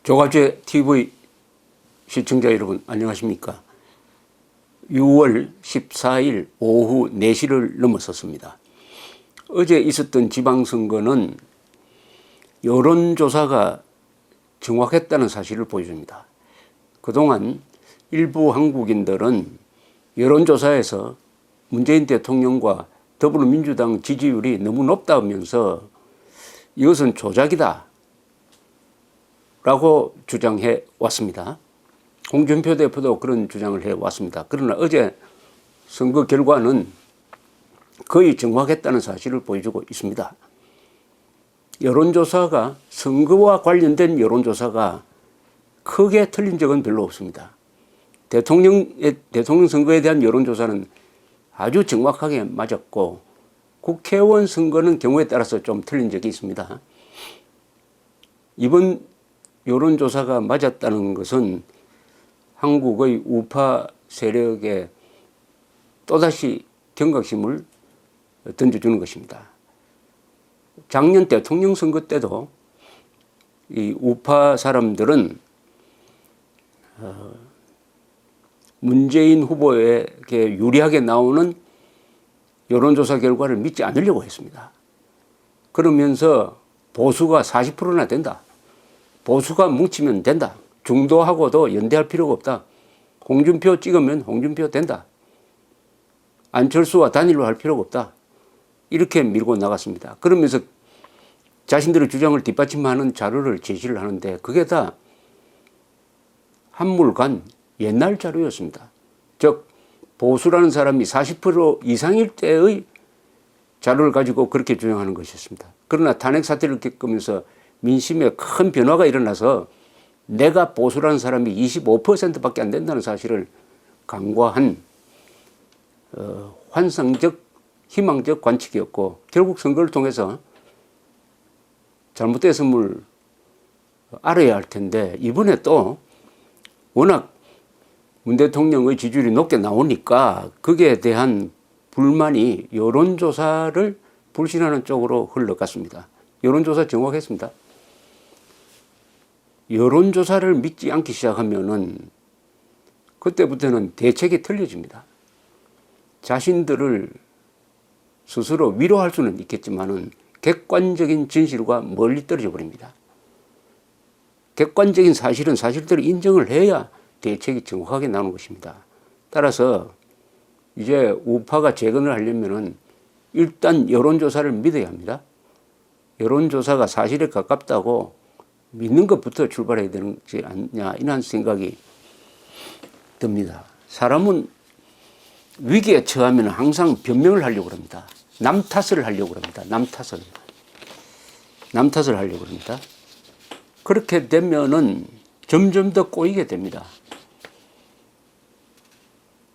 조가제 TV 시청자 여러분 안녕하십니까. 6월 14일 오후 4시를 넘어섰습니다. 어제 있었던 지방선거는 여론조사가 정확했다는 사실을 보여줍니다. 그동안 일부 한국인들은 여론조사에서 문재인 대통령과 더불어민주당 지지율이 너무 높다면서 이것은 조작이다 라고 주장해 왔습니다. 홍준표 대표도 그런 주장을 해 왔습니다. 그러나 어제 선거 결과는 거의 정확했다는 사실을 보여주고 있습니다. 여론조사가, 선거와 관련된 여론조사가 크게 틀린 적은 별로 없습니다. 대통령 선거에 대한 여론조사는 아주 정확하게 맞았고, 국회의원 선거는 경우에 따라서 좀 틀린 적이 있습니다. 이번 여론조사가 맞았다는 것은 한국의 우파 세력에 또다시 경각심을 던져주는 것입니다. 작년 대통령 선거 때도 이 우파 사람들은 문재인 후보에게 유리하게 나오는 여론조사 결과를 믿지 않으려고 했습니다. 그러면서 보수가 40%나 된다. 보수가 뭉치면 된다. 중도하고도 연대할 필요가 없다. 홍준표 찍으면 홍준표 된다. 안철수와 단일로 할 필요가 없다. 이렇게 밀고 나갔습니다. 그러면서 자신들의 주장을 뒷받침하는 자료를 제시를 하는데 그게 다 한물간 옛날 자료였습니다. 즉 보수라는 사람이 40% 이상일 때의 자료를 가지고 그렇게 주장하는 것이었습니다. 그러나 탄핵 사태를 겪으면서 민심에 큰 변화가 일어나서 내가 보수라는 사람이 25%밖에 안 된다는 사실을 간과한 환상적, 희망적 관측이었고 결국 선거를 통해서 잘못됐음을 알아야 할 텐데 이번에 또 워낙 문 대통령의 지지율이 높게 나오니까 거기에 대한 불만이 여론조사를 불신하는 쪽으로 흘러갔습니다. 여론조사 정확했습니다. 여론조사를 믿지 않기 시작하면은 그때부터는 대책이 틀려집니다. 자신들을 스스로 위로할 수는 있겠지만은 객관적인 진실과 멀리 떨어져 버립니다. 객관적인 사실은 사실대로 인정을 해야 대책이 정확하게 나오는 것입니다. 따라서 이제 우파가 재건을 하려면은 일단 여론조사를 믿어야 합니다. 여론조사가 사실에 가깝다고 믿는 것부터 출발해야 되지 않냐 이런 생각이 듭니다. 사람은 위기에 처하면 항상 변명을 하려고 합니다. 남 탓을 하려고 합니다. 남 탓을 하려고 합니다. 그렇게 되면은 점점 더 꼬이게 됩니다.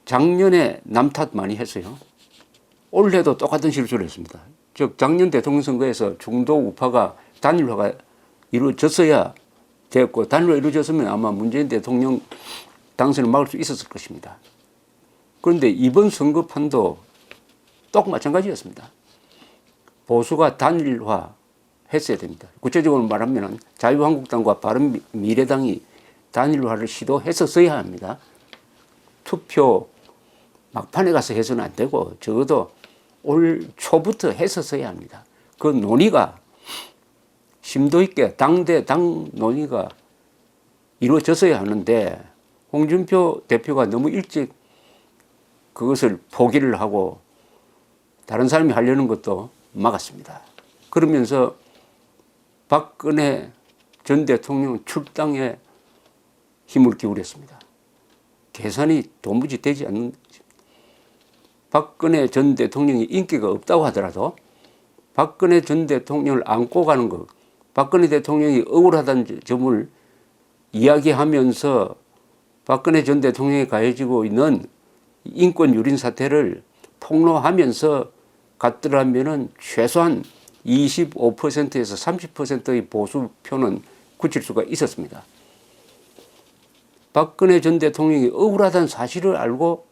작년에 남 탓 많이 했어요. 올해도 똑같은 실수를 했습니다. 즉 작년 대통령 선거에서 중도 우파가 단일화가 이루어졌어야 됐고 단일화 이루어졌으면 아마 문재인 대통령 당선을 막을 수 있었을 것입니다. 그런데 이번 선거판도 똑 마찬가지였습니다. 보수가 단일화 했어야 됩니다. 구체적으로 말하면 자유한국당과 바른미래당이 단일화를 시도했었어야 합니다. 투표 막판에 가서 해서는 안 되고 적어도 올 초부터 했었어야 합니다. 그 논의가 심도 있게 당 대 당 논의가 이루어졌어야 하는데 홍준표 대표가 너무 일찍 그것을 포기를 하고 다른 사람이 하려는 것도 막았습니다. 그러면서 박근혜 전 대통령 출당에 힘을 기울였습니다. 계산이 도무지 되지 않는 박근혜 전 대통령이 인기가 없다고 하더라도 박근혜 전 대통령을 안고 가는 것, 박근혜 대통령이 억울하다는 점을 이야기하면서 박근혜 전 대통령이 가해지고 있는 인권 유린 사태를 폭로하면서 갔더라면은 최소한 25%에서 30%의 보수표는 굳힐 수가 있었습니다. 박근혜 전 대통령이 억울하다는 사실을 알고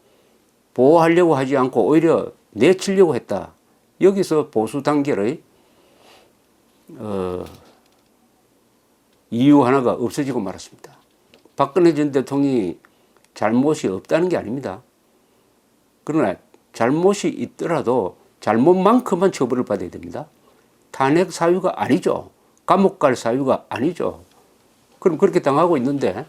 보호하려고 하지 않고 오히려 내치려고 했다. 여기서 보수 단결의 이유 하나가 없어지고 말았습니다. 박근혜 전 대통령이 잘못이 없다는 게 아닙니다. 그러나 잘못이 있더라도 잘못만큼만 처벌을 받아야 됩니다. 탄핵 사유가 아니죠. 감옥 갈 사유가 아니죠. 그럼 그렇게 당하고 있는데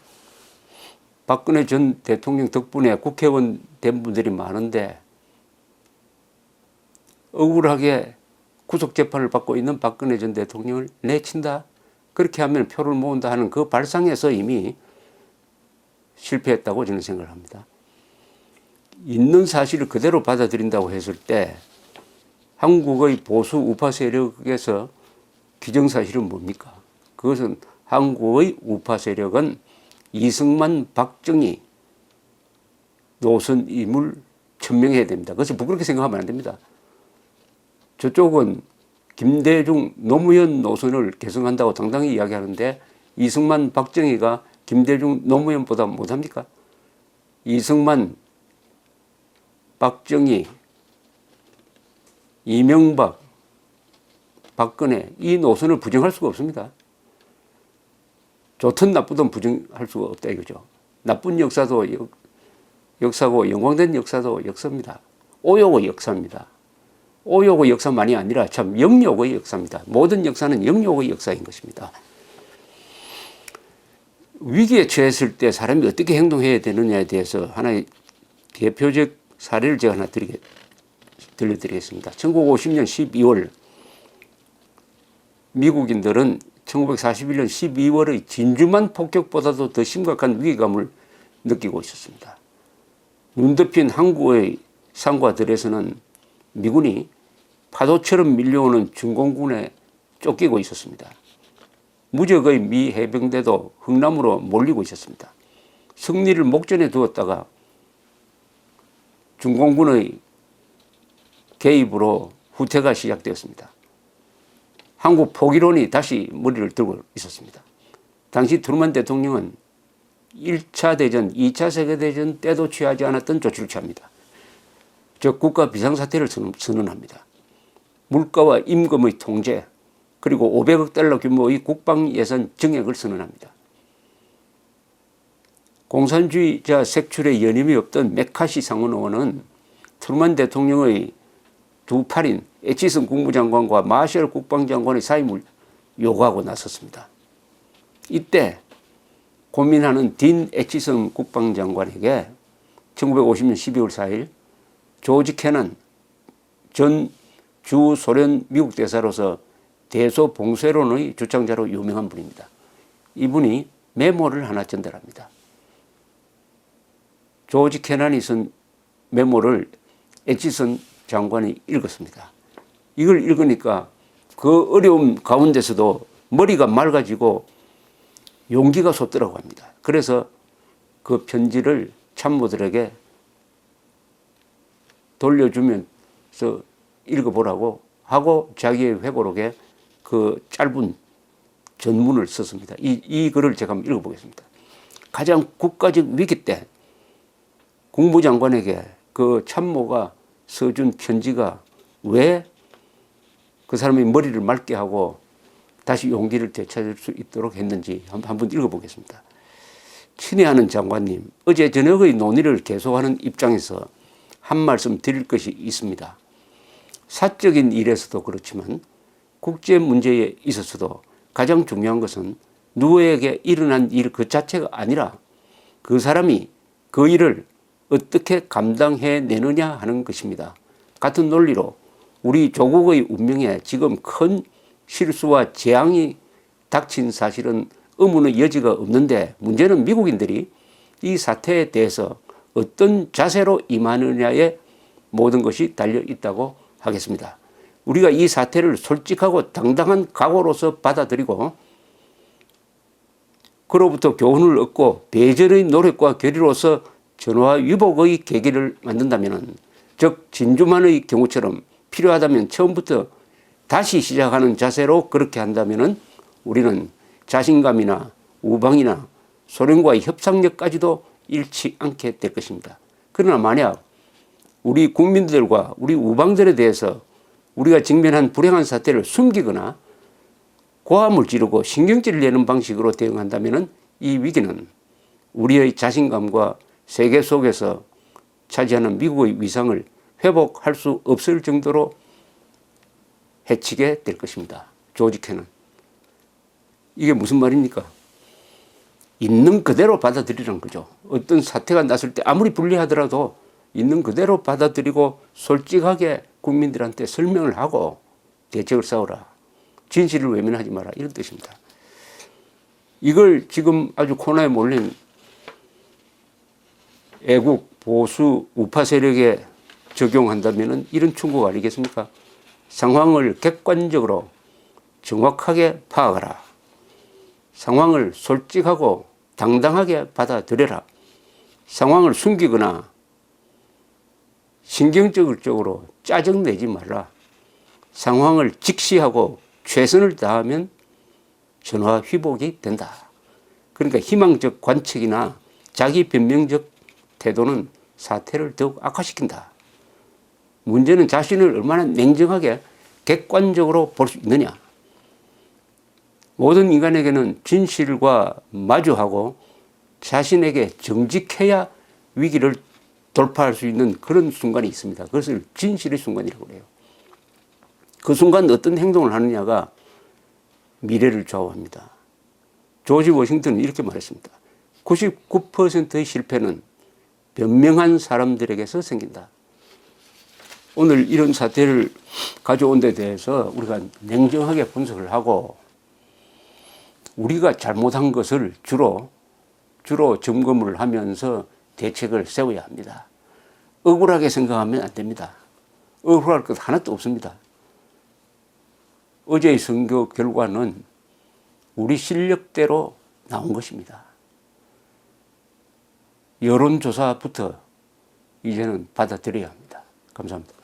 박근혜 전 대통령 덕분에 국회의원 된 분들이 많은데 억울하게 구속재판을 받고 있는 박근혜 전 대통령을 내친다. 그렇게 하면 표를 모은다 하는 그 발상에서 이미 실패했다고 저는 생각을 합니다. 있는 사실을 그대로 받아들인다고 했을 때 한국의 보수 우파 세력에서 기정사실은 뭡니까? 그것은 한국의 우파 세력은 이승만, 박정희 노선임을 천명해야 됩니다. 그것을 부끄럽게 생각하면 안 됩니다. 저쪽은 김대중, 노무현 노선을 계승한다고 당당히 이야기하는데 이승만, 박정희가 김대중, 노무현보다 못합니까? 이승만, 박정희, 이명박, 박근혜 이 노선을 부정할 수가 없습니다. 좋든 나쁘든 부정할 수가 없다 이거죠. 나쁜 역사도 역사고 영광된 역사도 역사입니다. 오욕의 역사입니다. 오욕의 역사만이 아니라 참 영욕의 역사입니다. 모든 역사는 영욕의 역사인 것입니다. 위기에 처했을 때 사람이 어떻게 행동해야 되느냐에 대해서 하나의 대표적 사례를 제가 하나 들려드리겠습니다. 1950년 12월 미국인들은 1941년 12월의 진주만 폭격보다도 더 심각한 위기감을 느끼고 있었습니다. 눈 덮인 항구의 산과 들에서는 미군이 파도처럼 밀려오는 중공군에 쫓기고 있었습니다. 무적의 미 해병대도 흥남으로 몰리고 있었습니다. 승리를 목전에 두었다가 중공군의 개입으로 후퇴가 시작되었습니다. 한국 포기론이 다시 머리를 들고 있었습니다. 당시 트루먼 대통령은 1차 대전, 2차 세계대전 때도 취하지 않았던 조치를 취합니다. 즉 국가 비상사태를 선언합니다. 물가와 임금의 통제, 그리고 500억 달러 규모의 국방예산 증액을 선언합니다. 공산주의자 색출에 여념이 없던 메카시 상원의원은 트루먼 대통령의 두 팔인 애치슨 국무장관과 마셜 국방장관의 사임을 요구하고 나섰습니다. 이때 고민하는 딘 애치슨 국방장관에게 1950년 12월 4일 조지 캐넌 전 주 소련 미국 대사로서 대소봉쇄론의 주창자로 유명한 분입니다. 이분이 메모를 하나 전달합니다. 조지 캐넌이 쓴 메모를 애치슨 장관이 읽었습니다. 이걸 읽으니까 그 어려움 가운데서도 머리가 맑아지고 용기가 솟더라고 합니다. 그래서 그 편지를 참모들에게 돌려주면서 읽어보라고 하고 자기의 회고록에 그 짧은 전문을 썼습니다. 이 글을 제가 한번 읽어보겠습니다. 가장 국가적 위기 때 국무장관에게 그 참모가 써준 편지가 왜 그 사람의 머리를 맑게 하고 다시 용기를 되찾을 수 있도록 했는지 한번 읽어보겠습니다. 친애하는 장관님, 어제 저녁의 논의를 계속하는 입장에서 한 말씀 드릴 것이 있습니다. 사적인 일에서도 그렇지만 국제 문제에 있어서도 가장 중요한 것은 누구에게 일어난 일 그 자체가 아니라 그 사람이 그 일을 어떻게 감당해내느냐 하는 것입니다. 같은 논리로 우리 조국의 운명에 지금 큰 실수와 재앙이 닥친 사실은 의문의 여지가 없는데 문제는 미국인들이 이 사태에 대해서 어떤 자세로 임하느냐에 모든 것이 달려 있다고 하겠습니다. 우리가 이 사태를 솔직하고 당당한 각오로서 받아들이고 그로부터 교훈을 얻고 배전의 노력과 결의로서 전화 위복의 계기를 만든다면, 즉 진주만의 경우처럼 필요하다면 처음부터 다시 시작하는 자세로 그렇게 한다면 우리는 자신감이나 우방이나 소련과의 협상력까지도 잃지 않게 될 것입니다. 그러나 만약 우리 국민들과 우리 우방들에 대해서 우리가 직면한 불행한 사태를 숨기거나 고함을 지르고 신경질을 내는 방식으로 대응한다면 이 위기는 우리의 자신감과 세계 속에서 차지하는 미국의 위상을 회복할 수 없을 정도로 해치게 될 것입니다. 조지 캐넌. 이게 무슨 말입니까? 있는 그대로 받아들이라는 거죠. 어떤 사태가 났을 때 아무리 불리하더라도 있는 그대로 받아들이고 솔직하게 국민들한테 설명을 하고 대책을 세우라. 진실을 외면하지 마라. 이런 뜻입니다. 이걸 지금 아주 코너에 몰린 애국, 보수, 우파 세력에 적용한다면 이런 충고가 아니겠습니까? 상황을 객관적으로 정확하게 파악하라. 상황을 솔직하고 당당하게 받아들여라. 상황을 숨기거나 신경적으로 짜증내지 말라. 상황을 직시하고 최선을 다하면 전화 회복이 된다. 그러니까 희망적 관측이나 자기 변명적 태도는 사태를 더욱 악화시킨다. 문제는 자신을 얼마나 냉정하게 객관적으로 볼 수 있느냐. 모든 인간에게는 진실과 마주하고 자신에게 정직해야 위기를 돌파할 수 있는 그런 순간이 있습니다. 그것을 진실의 순간이라고 해요. 그 순간 어떤 행동을 하느냐가 미래를 좌우합니다. 조지 워싱턴은 이렇게 말했습니다. 99%의 실패는 변명한 사람들에게서 생긴다. 오늘 이런 사태를 가져온 데 대해서 우리가 냉정하게 분석을 하고 우리가 잘못한 것을 주로 점검을 하면서 대책을 세워야 합니다. 억울하게 생각하면 안 됩니다. 억울할 것 하나도 없습니다. 어제의 선거 결과는 우리 실력대로 나온 것입니다. 여론조사부터 이제는 받아들여야 합니다. 감사합니다.